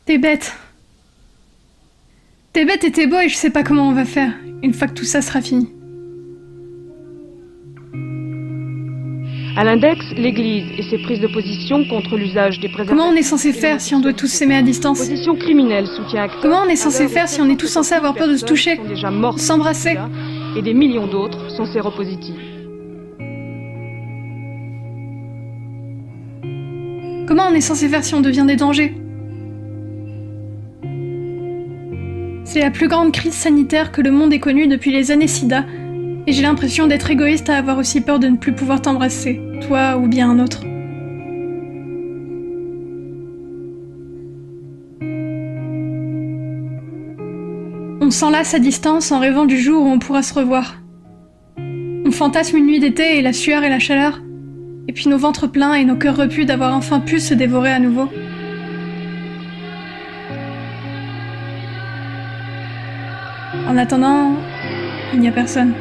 T'es bête. T'es bête et t'es beau et je sais pas comment on va faire, une fois que tout ça sera fini. À l'index, l'Église et ses prises de position contre l'usage des préservatifs. Comment on est censé faire si on doit tous s'aimer à distance? Position criminelle, soutien acteur. Comment on est censé faire si on est tous censés avoir peur de se toucher, déjà morts, s'embrasser? Et des millions d'autres sont séropositifs. Comment on est censé faire si on devient des dangers? C'est la plus grande crise sanitaire que le monde ait connue depuis les années SIDA, et j'ai l'impression d'être égoïste à avoir aussi peur de ne plus pouvoir t'embrasser, toi ou bien un autre. On s'enlace à distance en rêvant du jour où on pourra se revoir. On fantasme une nuit d'été et la sueur et la chaleur, et puis nos ventres pleins et nos cœurs repus d'avoir enfin pu se dévorer à nouveau. En attendant, il n'y a personne.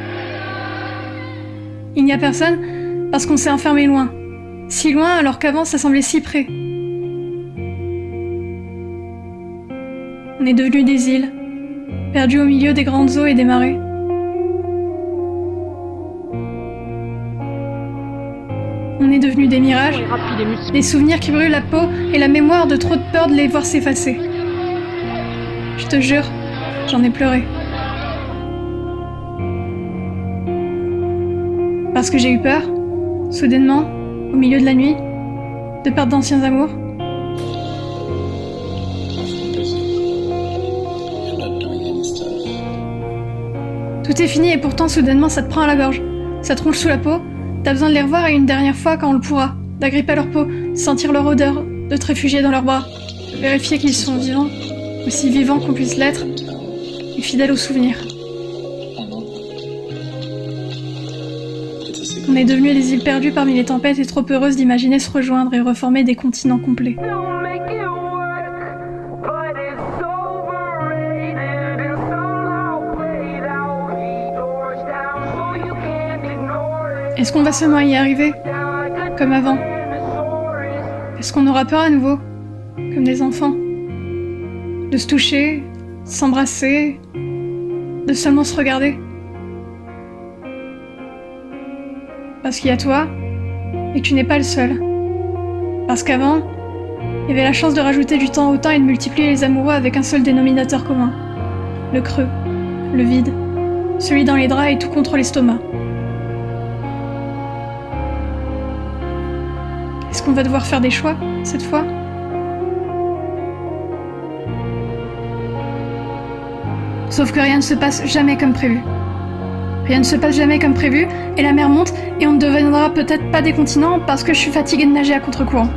Il n'y a personne parce qu'on s'est enfermé loin. Si loin alors qu'avant ça semblait si près. On est devenus des îles, perdus au milieu des grandes eaux et des marées. On est devenus des mirages, des souvenirs qui brûlent la peau et la mémoire de trop de peur de les voir s'effacer. Je te jure, j'en ai pleuré. Parce que j'ai eu peur, soudainement, au milieu de la nuit, de perdre d'anciens amours. Tout est fini et pourtant soudainement ça te prend à la gorge. Ça te ronge sous la peau, t'as besoin de les revoir et une dernière fois quand on le pourra, d'agripper leur peau, sentir leur odeur, de te réfugier dans leurs bras, de vérifier qu'ils sont vivants, aussi vivants qu'on puisse l'être, et fidèles aux souvenirs. On est devenus des îles perdues parmi les tempêtes et trop heureuses d'imaginer se rejoindre et reformer des continents complets. Est-ce qu'on va seulement y arriver, comme avant? Est-ce qu'on aura peur à nouveau, comme des enfants? De se toucher, de s'embrasser, de seulement se regarder? Parce qu'il y a toi, et que tu n'es pas le seul. Parce qu'avant, il y avait la chance de rajouter du temps au temps et de multiplier les amoureux avec un seul dénominateur commun. Le creux, le vide, celui dans les draps et tout contre l'estomac. Est-ce qu'on va devoir faire des choix, cette fois? Sauf que rien ne se passe jamais comme prévu. Rien ne se passe jamais comme prévu, et la mer monte, et on ne deviendra peut-être pas des continents parce que je suis fatiguée de nager à contre-courant.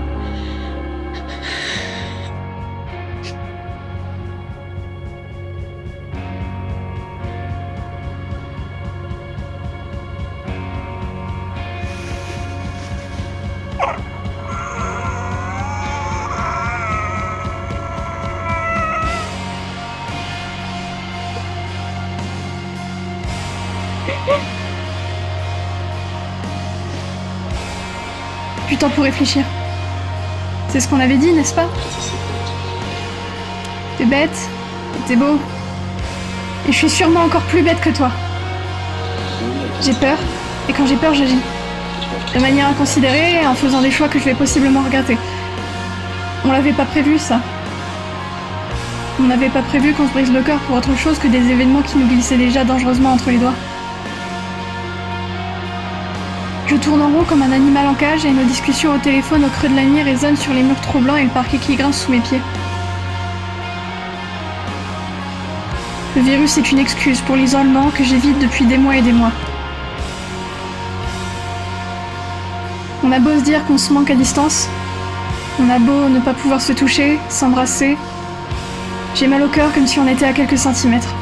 Du temps pour réfléchir. C'est ce qu'on avait dit, n'est-ce pas? T'es bête, t'es beau. Et je suis sûrement encore plus bête que toi. J'ai peur, et quand j'ai peur, j'agis. De manière inconsidérée et en faisant des choix que je vais possiblement regretter. On l'avait pas prévu, ça. On n'avait pas prévu qu'on se brise le cœur pour autre chose que des événements qui nous glissaient déjà dangereusement entre les doigts. Je tourne en rond comme un animal en cage et nos discussions au téléphone au creux de la nuit résonnent sur les murs trop blancs et le parquet qui grince sous mes pieds. Le virus est une excuse pour l'isolement que j'évite depuis des mois et des mois. On a beau se dire qu'on se manque à distance, on a beau ne pas pouvoir se toucher, s'embrasser, j'ai mal au cœur comme si on était à quelques centimètres.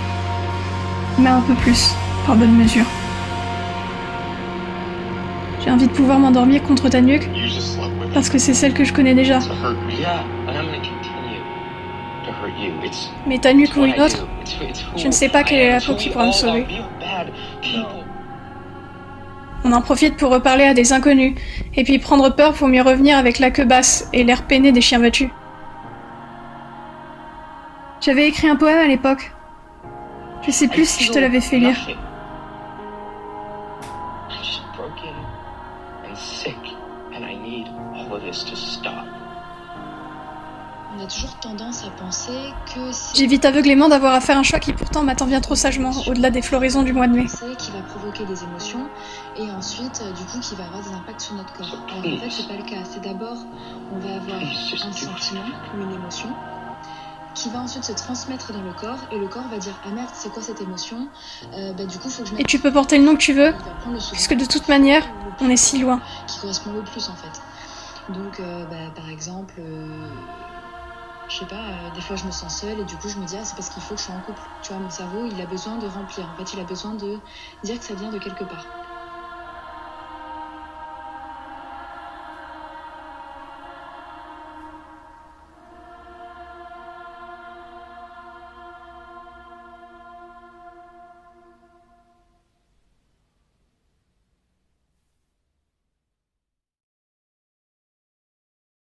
Mais un peu plus, par bonne mesure. J'ai envie de pouvoir m'endormir contre ta nuque, parce que c'est celle que je connais déjà. Mais ta nuque ou une autre, je ne sais pas quelle est la peau qui pourra me sauver. On en profite pour reparler à des inconnus, et puis prendre peur pour mieux revenir avec la queue basse et l'air peiné des chiens battus. J'avais écrit un poème à l'époque. Je sais plus si je te l'avais fait lire. On a toujours tendance à penser que c'est J'évite aveuglément d'avoir à faire un choix qui pourtant m'attend bien trop sagement, au-delà des floraisons du mois de mai. qui va provoquer des émotions et ensuite, du coup, qui va avoir des impacts sur notre corps. Alors en fait, c'est pas le cas. C'est d'abord, on va avoir un sentiment ou une émotion qui va ensuite se transmettre dans le corps et le corps va dire ah merde, c'est quoi cette émotion? Du coup, faut que je Et mette. tu peux porter le nom que tu veux, Il va prendre le souvenir puisque de toute manière, on est si loin. qui correspond le plus en fait. Donc, par exemple, je sais pas, des fois je me sens seule et du coup je me dis ah c'est parce qu'il faut que je sois en couple. Tu vois, mon cerveau il a besoin de remplir. En fait, il a besoin de dire que ça vient de quelque part.